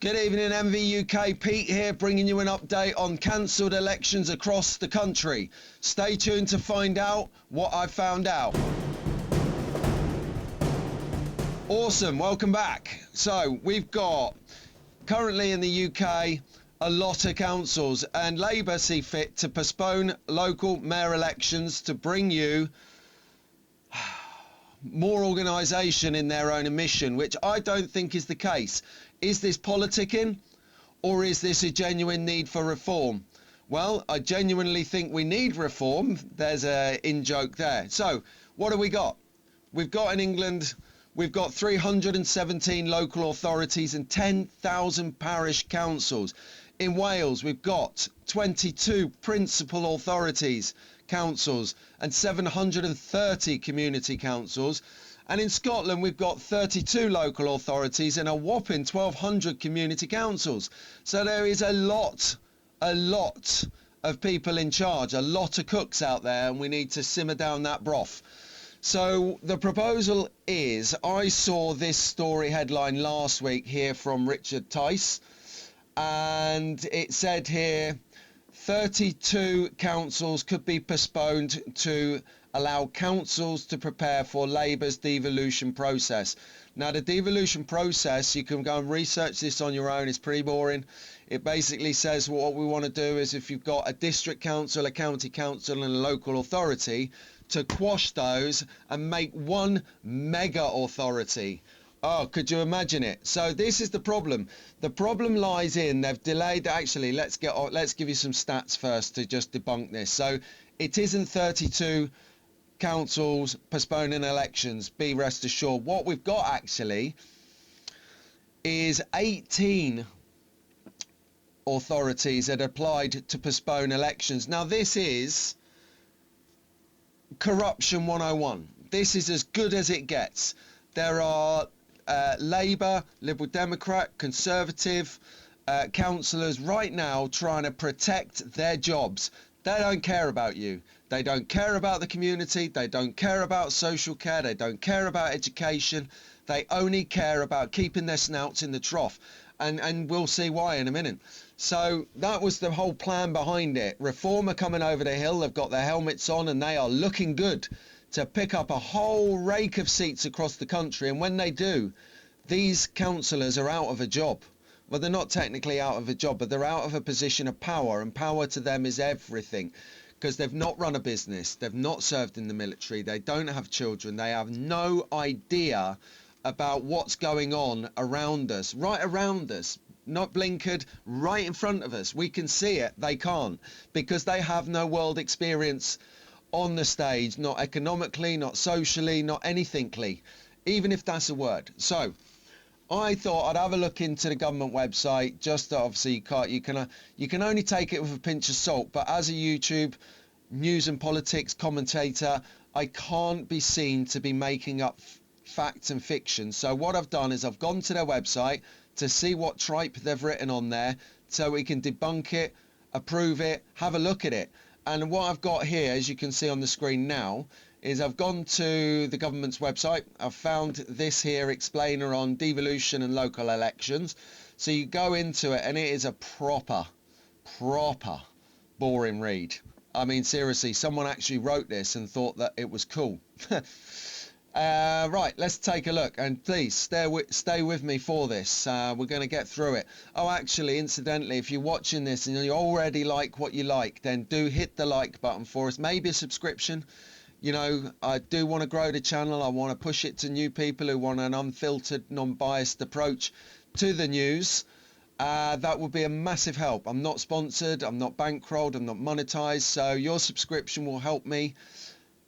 Good evening, MV UK. Pete here, bringing you an update on cancelled elections across the country. Stay tuned to find out what I found out. Awesome, welcome back. So we've got currently in the UK a lot of councils, and Labour see fit to postpone local mayor elections to bring you more organisation in their own mission, which I don't think is the case. Is this politicking, or is this a genuine need for reform? Well, I genuinely think we need reform. There's a in-joke there. So what have we got? We've got in England, we've got 317 local authorities and 10,000 parish councils. In Wales, we've got 22 principal authorities, councils, and 730 community councils. And in Scotland, we've got 32 local authorities and a whopping 1,200 community councils. So there is a lot of people in charge, a lot of cooks out there, and we need to simmer down that broth. So the proposal is, I saw this story headline last week here from Richard Tice, and it said here 32 councils could be postponed to allow councils to prepare for Labour's devolution process. Now, the devolution process, you can go and research this on your own, it's pretty boring. It basically says what we want to do is, if you've got a district council, a county council and a local authority, to quash those and make one mega authority. Oh, could you imagine it? So this is the problem. The problem lies in they've delayed. Actually, let's give you some stats first to just debunk this. So it isn't 32 councils postponing elections, be rest assured. What we've got actually is 18 authorities that applied to postpone elections. Now this is corruption 101. This is as good as it gets. There are Labour, Liberal Democrat, Conservative councillors right now trying to protect their jobs. They don't care about you. They don't care about the community. They don't care about social care. They don't care about education. They only care about keeping their snouts in the trough. And we'll see why in a minute. So that was the whole plan behind it. Reform are coming over the hill. They've got their helmets on and they are looking good to pick up a whole rake of seats across the country. And when they do, these councillors are out of a job. Well, they're not technically out of a job, but they're out of a position of power, and power to them is everything, because they've not run a business, they've not served in the military, they don't have children, they have no idea about what's going on around us, right around us, not blinkered, right in front of us. We can see it, they can't, because they have no world experience on the stage, not economically, not socially, not anythingly, even if that's a word. So I thought I'd have a look into the government website. Just obviously you can only take it with a pinch of salt, but as a YouTube news and politics commentator, I can't be seen to be making up facts and fiction. So what I've done is I've gone to their website to see what tripe they've written on there, so we can debunk it, approve it, have a look at it. And what I've got here, as you can see on the screen now, is I've gone to the government's website. I've found this here explainer on devolution and local elections. So you go into it and it is a proper boring read. I mean, seriously, someone actually wrote this and thought that it was cool. Right, let's take a look, and please stay with me for this. We're going to get through it. Oh, actually, incidentally, if you're watching this and you already like what you like, then do hit the like button for us. Maybe a subscription. You know, I do want to grow the channel. I want to push it to new people who want an unfiltered, non-biased approach to the news. That would be a massive help. I'm not sponsored, I'm not bankrolled, I'm not monetized, so your subscription will help me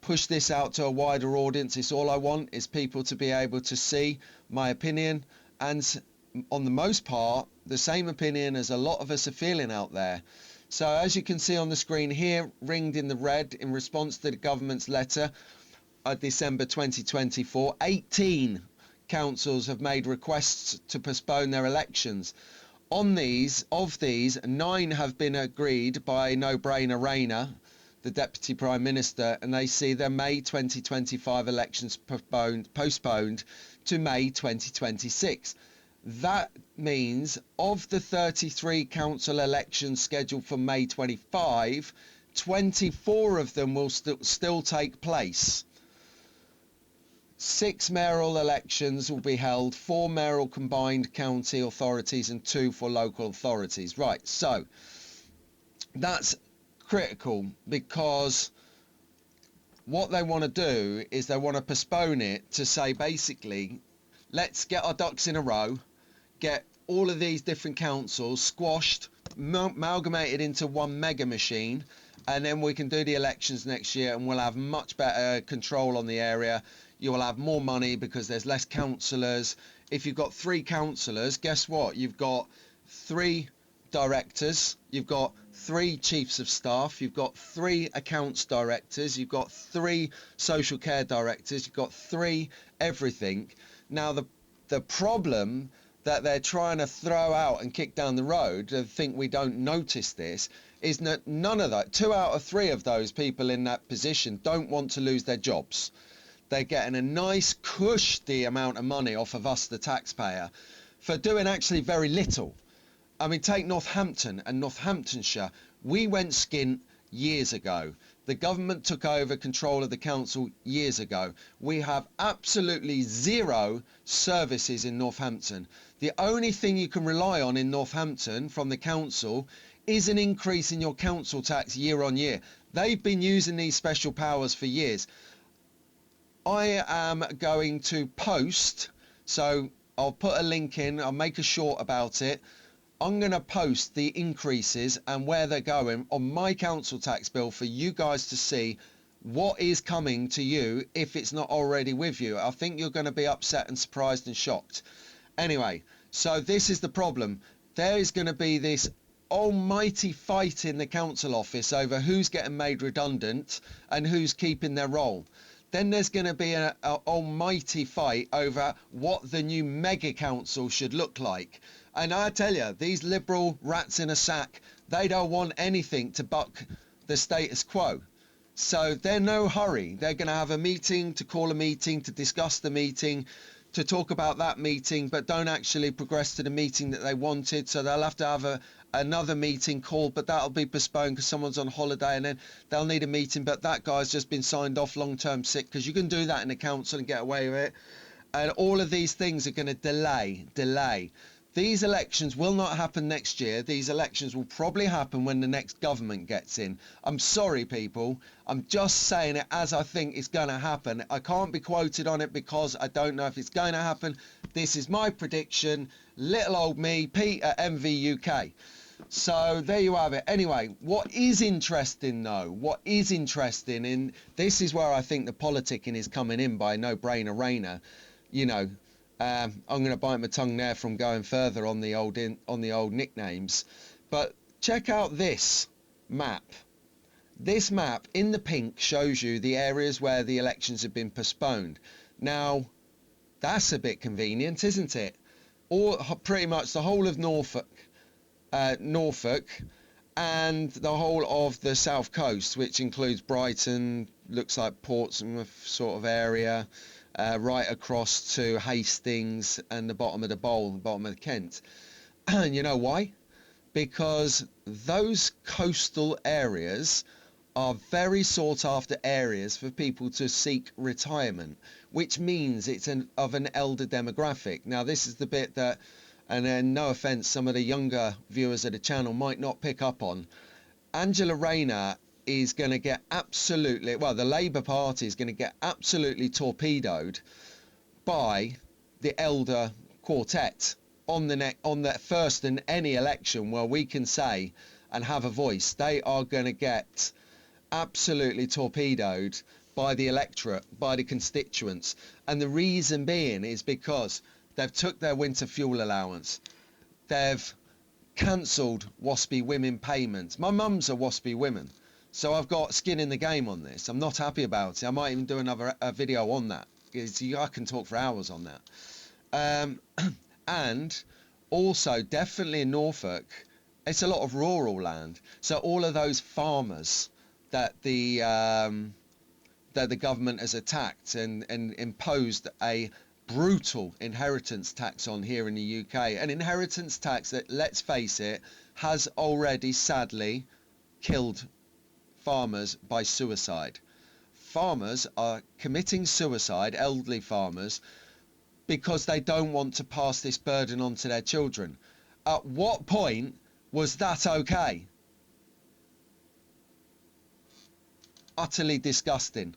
push this out to a wider audience. It's all I want, is people to be able to see my opinion, and on the most part, the same opinion as a lot of us are feeling out there. So as you can see on the screen here, ringed in the red, in response to the government's letter of December 2024, 18 councils have made requests to postpone their elections. Of these, 9 have been agreed by No-Brainer Rayner, the Deputy Prime Minister, and they see their May 2025 elections postponed to May 2026. That means of the 33 council elections scheduled for May 25, 24 of them will still take place. 6 mayoral elections will be held, 4 mayoral combined county authorities and 2 for local authorities. Right, so that's critical, because what they want to do is they want to postpone it to say, basically, let's get our ducks in a row, get all of these different councils squashed, amalgamated into one mega machine, and then we can do the elections next year and we'll have much better control on the area. You will have more money because there's less councillors. If you've got 3 councillors, guess what? You've got 3 directors, you've got 3 chiefs of staff, you've got 3 accounts directors, you've got 3 social care directors, you've got 3 everything. Now the problem that they're trying to throw out and kick down the road, I think we don't notice this, is that none of that, 2 out of 3 of those people in that position don't want to lose their jobs. They're getting a nice cushy amount of money off of us, the taxpayer, for doing actually very little. I mean, take Northampton and Northamptonshire. We went skint years ago. The government took over control of the council years ago. We have absolutely 0 services in Northampton. The only thing you can rely on in Northampton from the council is an increase in your council tax year on year. They've been using these special powers for years. I am going to post, so I'll put a link in, I'll make a short about it. I'm going to post the increases and where they're going on my council tax bill for you guys to see what is coming to you if it's not already with you. I think you're going to be upset and surprised and shocked. Anyway, so this is the problem. There is going to be this almighty fight in the council office over who's getting made redundant and who's keeping their role. Then there's going to be an almighty fight over what the new mega council should look like. And I tell you, these liberal rats in a sack, they don't want anything to buck the status quo. So they're no hurry. They're going to have a meeting, to call a meeting, to discuss the meeting, to talk about that meeting, but don't actually progress to the meeting that they wanted. So they'll have to have another meeting called, but that'll be postponed because someone's on holiday, and then they'll need a meeting, but that guy's just been signed off long-term sick, because you can do that in the council and get away with it. And all of these things are going to delay. These elections will not happen next year. These elections will probably happen when the next government gets in. I'm sorry, people. I'm just saying it as I think it's going to happen. I can't be quoted on it because I don't know if it's going to happen. This is my prediction. Little old me, Pete at MV UK. So there you have it. Anyway, what is interesting though, in this is where I think the politicking is coming in by no-brainer Rainer. You know, I'm going to bite my tongue there from going further on the old nicknames. But check out this map. This map in the pink shows you the areas where the elections have been postponed. Now, that's a bit convenient, isn't it? Or pretty much the whole of Norfolk and the whole of the south coast, which includes Brighton, looks like Portsmouth sort of area, right across to Hastings and the bottom of the Bowl, the bottom of Kent. And you know why? Because those coastal areas are very sought after areas for people to seek retirement, which means it's of an elder demographic. Now this is the bit that, and then no offence, some of the younger viewers of the channel might not pick up on. Angela Rayner is going to get absolutely, well, the Labour Party is going to get absolutely torpedoed by the elder quartet on the first in any election where we can say and have a voice. They are going to get absolutely torpedoed by the electorate, by the constituents. And the reason being is because they've took their winter fuel allowance. They've cancelled WASPy women payments. My mum's a WASPy woman, so I've got skin in the game on this. I'm not happy about it. I might even do another video on that, because I can talk for hours on that. And also, definitely in Norfolk, it's a lot of rural land. So all of those farmers that the government has attacked and imposed a brutal inheritance tax on here in the UK. An inheritance tax that, let's face it, has already sadly killed farmers by suicide. Farmers are committing suicide, elderly farmers, because they don't want to pass this burden on to their children. At what point was that okay? Utterly disgusting.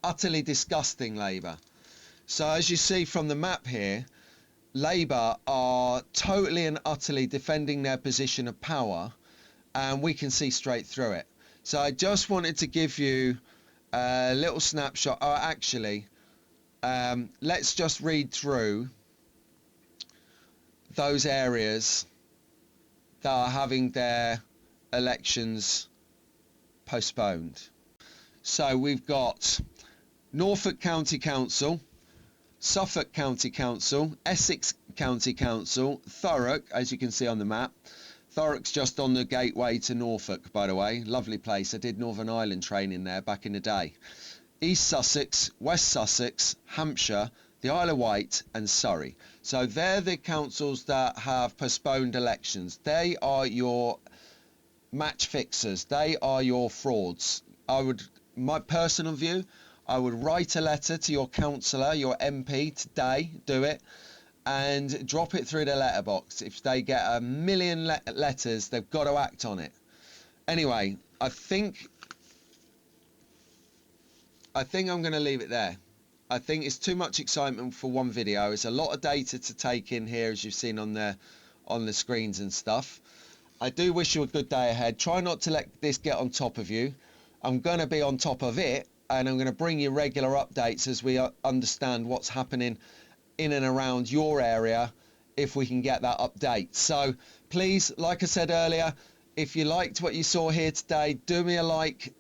Utterly disgusting, Labour. So as you see from the map here, Labour are totally and utterly defending their position of power, and we can see straight through it. So I just wanted to give you a little snapshot. Oh, actually, let's just read through those areas that are having their elections postponed. So we've got Norfolk County Council, Suffolk County Council, Essex County Council, Thurrock, as you can see on the map. Thurrock's just on the gateway to Norfolk, by the way. Lovely place. I did Northern Ireland training there back in the day. East Sussex, West Sussex, Hampshire, the Isle of Wight and Surrey. So they're the councils that have postponed elections. They are your match fixers. They are your frauds. My personal view, I would write a letter to your councillor, your MP today, do it, and drop it through the letterbox. If they get a million letters, they've got to act on it. Anyway, I think I'm going to leave it there. I think it's too much excitement for one video. It's a lot of data to take in here, as you've seen on the screens and stuff. I do wish you a good day ahead. Try not to let this get on top of you. I'm going to be on top of it, and I'm going to bring you regular updates as we understand what's happening in and around your area, if we can get that update. So please, like I said earlier, if you liked what you saw here today, do me a like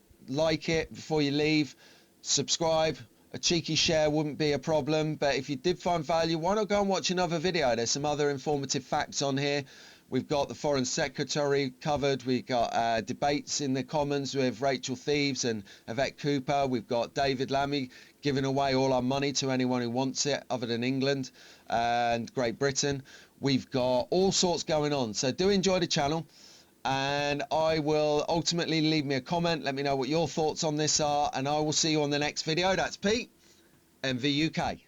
it before you leave, subscribe. A cheeky share wouldn't be a problem, but if you did find value, why not go and watch another video? There's some other informative facts on here. We've got the Foreign Secretary covered. We've got debates in the Commons with Rachel Thieves and Yvette Cooper. We've got David Lammy giving away all our money to anyone who wants it other than England and Great Britain. We've got all sorts going on. So do enjoy the channel, and I will ultimately leave me a comment. Let me know what your thoughts on this are, and I will see you on the next video. That's Pete, MV UK.